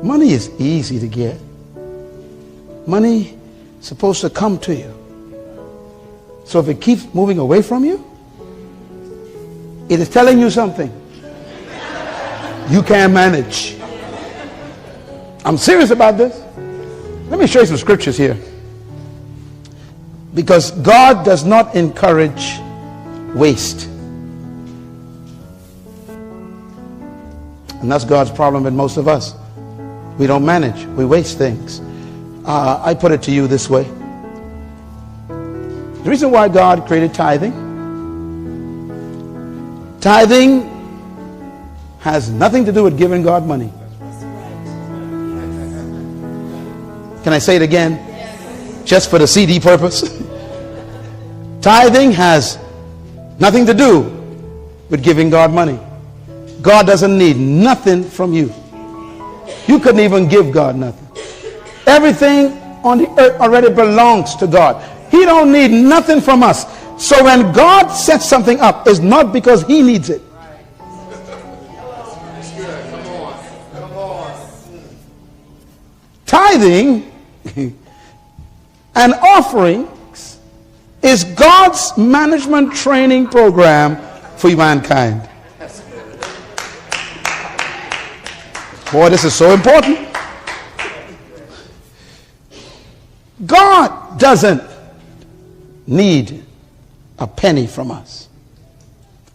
Money is easy to get. Money is supposed to come to you. So if it keeps moving away from you, it is telling you something you can't manage. I'm serious about this. Let me show you some scriptures here. Because God does not encourage waste. And that's God's problem with most of us. We don't manage. We waste things. I put it to you this way. The reason why God created tithing has nothing to do with giving God money. Can I say it again? Just for the CD purpose? Tithing has nothing to do with giving God money. God doesn't need nothing from you. You couldn't even give God nothing. Everything on the earth already belongs to God. He don't need nothing from us. So when God sets something up, it's not because he needs it. Tithing and offerings is God's management training program for mankind. Boy, this is so important. God doesn't need a penny from us.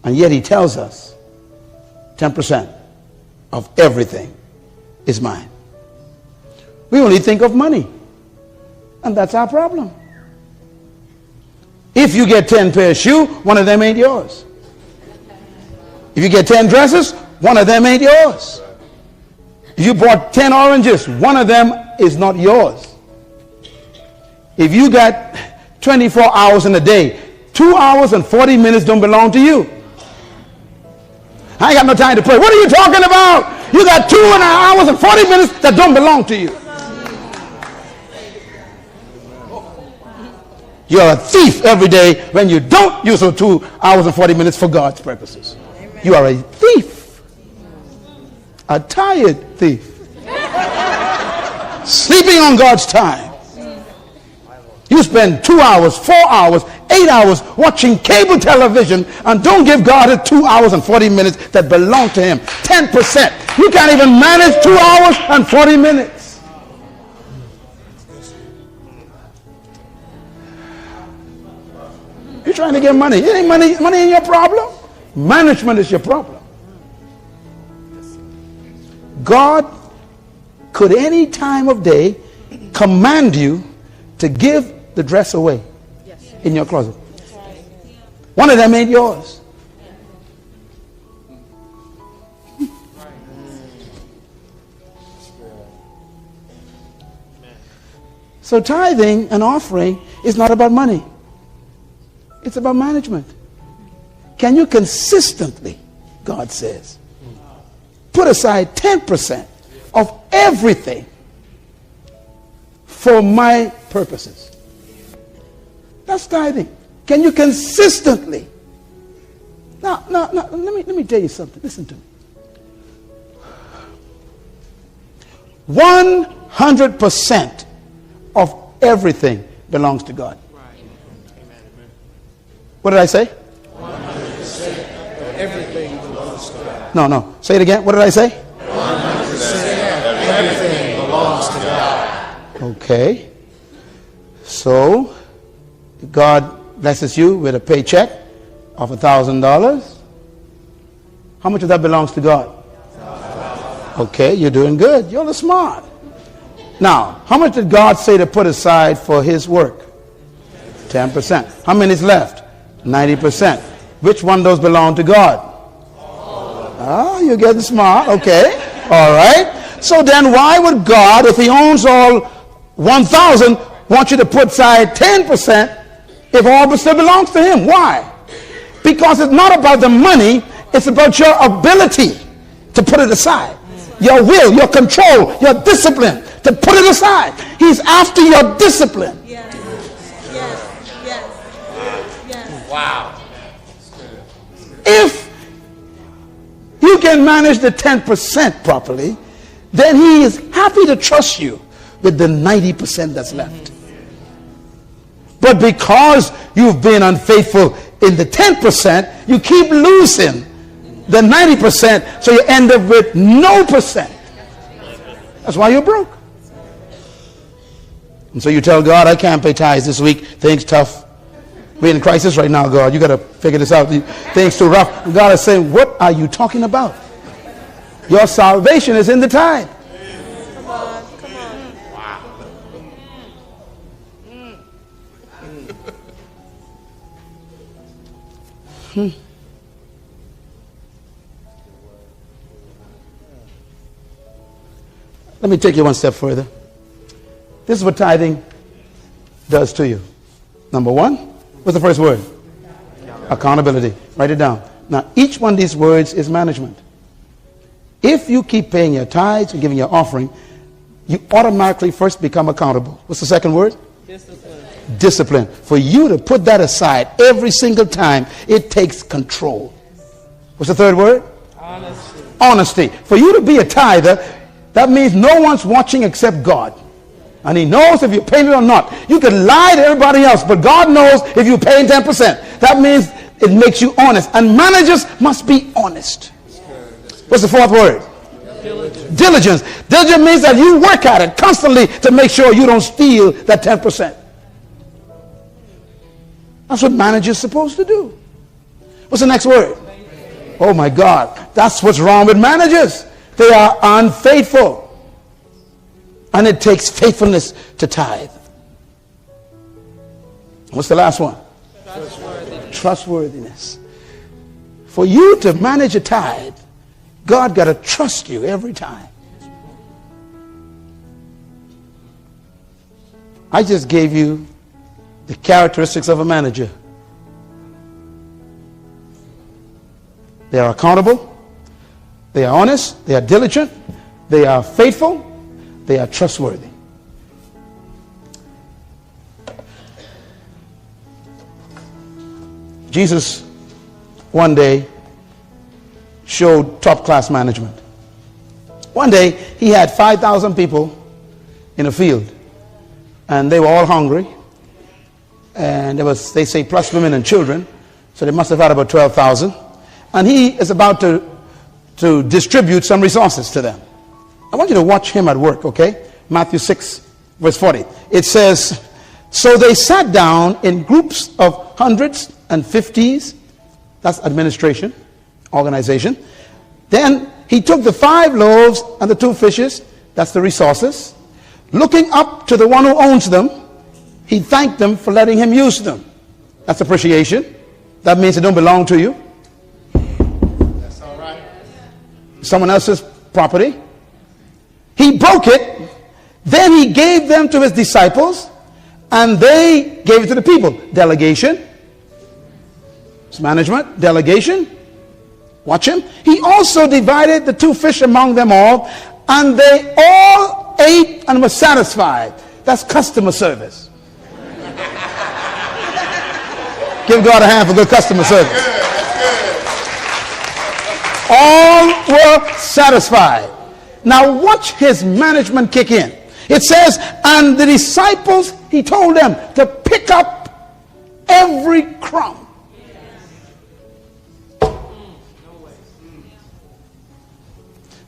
And yet he tells us 10% of everything is mine. We only think of money. And that's our problem. If you get 10 pairs of shoes, one of them ain't yours. If you get 10 dresses, one of them ain't yours. If you bought 10 oranges, one of them is not yours. If you got 24 hours in a day, 2 hours and 40 minutes don't belong to you. I ain't got no time to pray. What are you talking about? You got 2 hours and 40 minutes that don't belong to you. You're a thief every day when you don't use those 2 hours and 40 minutes for God's purposes. You are a thief. A tired thief. Sleeping on God's time. You spend 2 hours, 4 hours, 8 hours watching cable television and don't give God the 2 hours and 40 minutes that belong to him. 10%. You can't even manage 2 hours and 40 minutes. You're trying to get money. It ain't money ain't your problem. Management is your problem. God could any time of day command you to give the dress away in your closet. One of them ain't yours. So tithing and offering is not about money. It's about management. Can you consistently, God says, put aside 10% of everything for my purposes? That's tithing. Can you consistently? Now, let me tell you something. Listen to me. 100% of everything belongs to God. What did I say? 100% of everything belongs to God. No. Say it again. What did I say? 100% of everything belongs to God. Okay. So, God blesses you with a paycheck of $1,000. How much of that belongs to God? Okay, you're doing good. You're the smart. Now, how much did God say to put aside for his work? 10%. How many is left? 90%. Which one does belong to God? Ah, you're getting smart. Okay. All right. So then why would God, if he owns all 1,000, want you to put aside 10% if all still belongs to him? Why? Because it's not about the money. It's about your ability to put it aside. Your will, your control, your discipline to put it aside. He's after your discipline. Wow. If you can manage the 10% properly, then he is happy to trust you with the 90% that's left. But because you've been unfaithful in the 10%, you keep losing the 90%, so you end up with no percent. That's why you're broke. And so you tell God, I can't pay tithes this week. Things tough. We're in crisis right now, God. You got to figure this out. Things too rough. And God is saying, what are you talking about? Your salvation is in the tithe. Come on, come on. Wow. Let me take you one step further. This is what tithing does to you. Number one, what's the first word? Accountability. Write it down. Now, each one of these words is management. If you keep paying your tithes and giving your offering, you automatically first become accountable. What's the second word? Discipline. Discipline. For you to put that aside every single time, it takes control. What's the third word? Honesty. Honesty. For you to be a tither, that means no one's watching except God. And he knows if you're paying it or not. You can lie to everybody else, but God knows if you're paying 10%. That means it makes you honest. And managers must be honest. What's the fourth word? Diligence. Diligence. Diligence means that you work at it constantly to make sure you don't steal that 10%. That's what managers are supposed to do. What's the next word? Oh my God. That's what's wrong with managers. They are unfaithful. And it takes faithfulness to tithe. What's the last one? Trustworthiness. Trustworthiness. For you to manage a tithe, God got to trust you every time. I just gave you the characteristics of a manager. They are accountable. They are honest. They are diligent. They are faithful. They are trustworthy. Jesus one day showed top-class management. One day he had 5,000 people in a field, and they were all hungry, and there was, they say, plus women and children, so they must have had about 12,000, and he is about to distribute some resources to them. I want you to watch him at work, okay? Matthew 6 verse 40. It says, so they sat down in groups of hundreds and fifties. That's administration, organization. Then he took the 5 loaves and the 2 fishes. That's the resources. Looking up to the one who owns them, he thanked them for letting him use them. That's appreciation. That means they don't belong to you. That's all right. Someone else's property. He broke it. Then he gave them to his disciples, and they gave it to the people. Delegation. It's management. Delegation. Watch him. He also divided the 2 fish among them all, and they all ate and were satisfied. That's customer service. Give God a hand for good customer service. All were satisfied. Now watch his management kick in. It says, and the disciples, he told them to pick up every crumb.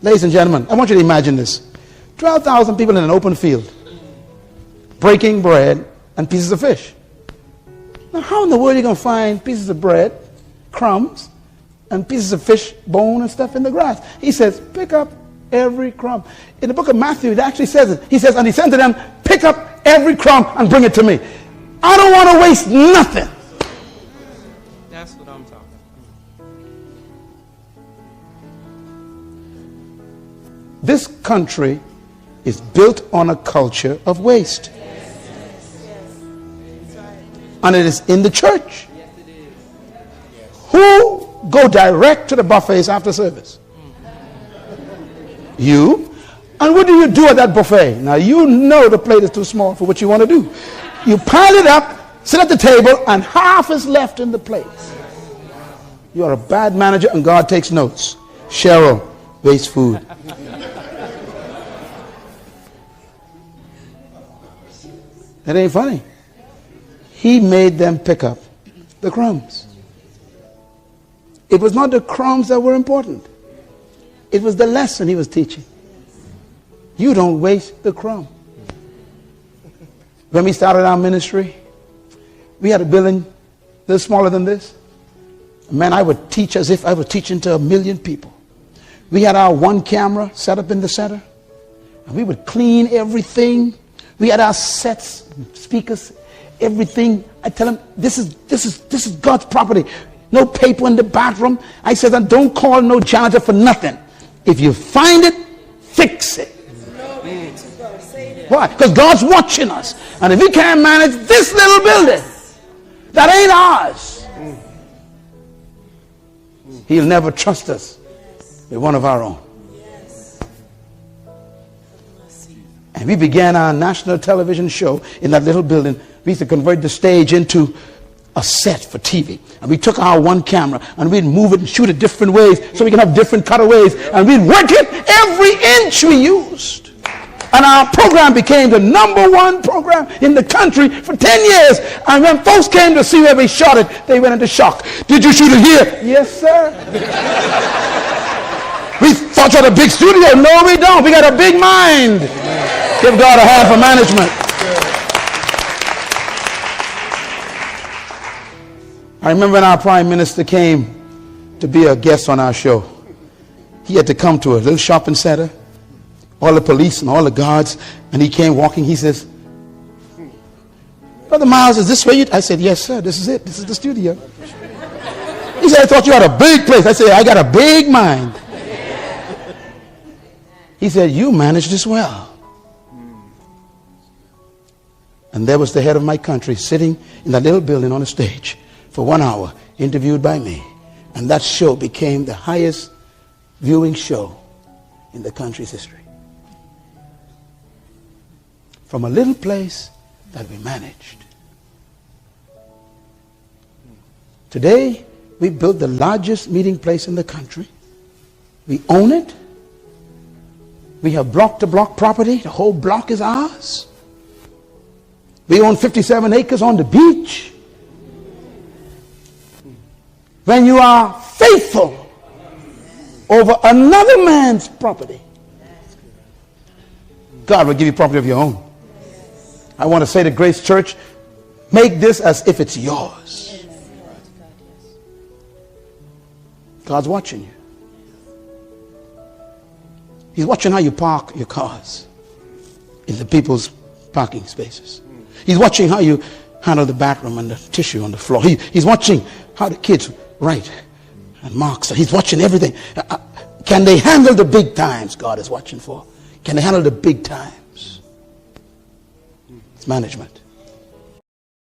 Ladies and gentlemen, I want you to imagine this. 12,000 people in an open field, breaking bread and pieces of fish. Now how in the world are you going to find pieces of bread, crumbs, and pieces of fish, bone and stuff in the grass? He says, pick up every crumb. In the book of Matthew, it actually says it. He says, and he said to them, pick up every crumb and bring it to me. I don't want to waste nothing. That's what I'm talking about. This country is built on a culture of waste. And it is in the church. Who go direct to the buffets after service? You. And what do you do at that buffet? Now you know the plate is too small for what you want to do. You pile it up, sit at the table, and half is left in the plate. You are a bad manager, and God takes notes. Cheryl, waste food. That ain't funny. He made them pick up the crumbs. It was not the crumbs that were important. It was the lesson he was teaching. You don't waste the crumb. When we started our ministry, we had a building a little smaller than this. Man, I would teach as if I was teaching to 1 million people. We had our one camera set up in the center. And we would clean everything. We had our sets, speakers, everything. I tell them, this is God's property. No paper in the bathroom. I said, don't call no janitor for nothing. If you find it, fix it. Why? Because God's watching us. And if he can't manage this little building, that ain't ours, he'll never trust us with one of our own. And we began our national television show in that little building. We used to convert the stage into a set for TV. And we took our one camera and we'd move it and shoot it different ways so we can have different cutaways. And we'd work it every inch we used. And our program became the #1 program in the country for 10 years. And when folks came to see where we shot it, they went into shock. Did you shoot it here? Yes, sir. We thought you had a big studio. No, we don't. We got a big mind. Give God a hand for management. I remember when our prime minister came to be a guest on our show. He had to come to a little shopping center. All the police and all the guards. And he came walking. He says, Brother Miles, is this where you... I said, yes, sir. This is it. This is the studio. He said, I thought you had a big place. I said, I got a big mind. He said, you manage this well. And there was the head of my country sitting in that little building on a stage for 1 hour, interviewed by me. And that show became the highest viewing show in the country's history. From a little place that we managed. Today, we built the largest meeting place in the country. We own it. We have block-to-block property. The whole block is ours. We own 57 acres on the beach. When you are faithful over another man's property, God will give you property of your own. I want to say to Grace Church, make this as if it's yours. God's watching you. He's watching how you park your cars in the people's parking spaces. He's watching how you handle the bathroom and the tissue on the floor. He's watching how the kids write and mark. So he's watching everything. Can they handle the big times God is watching for? Can they handle the big times? It's management.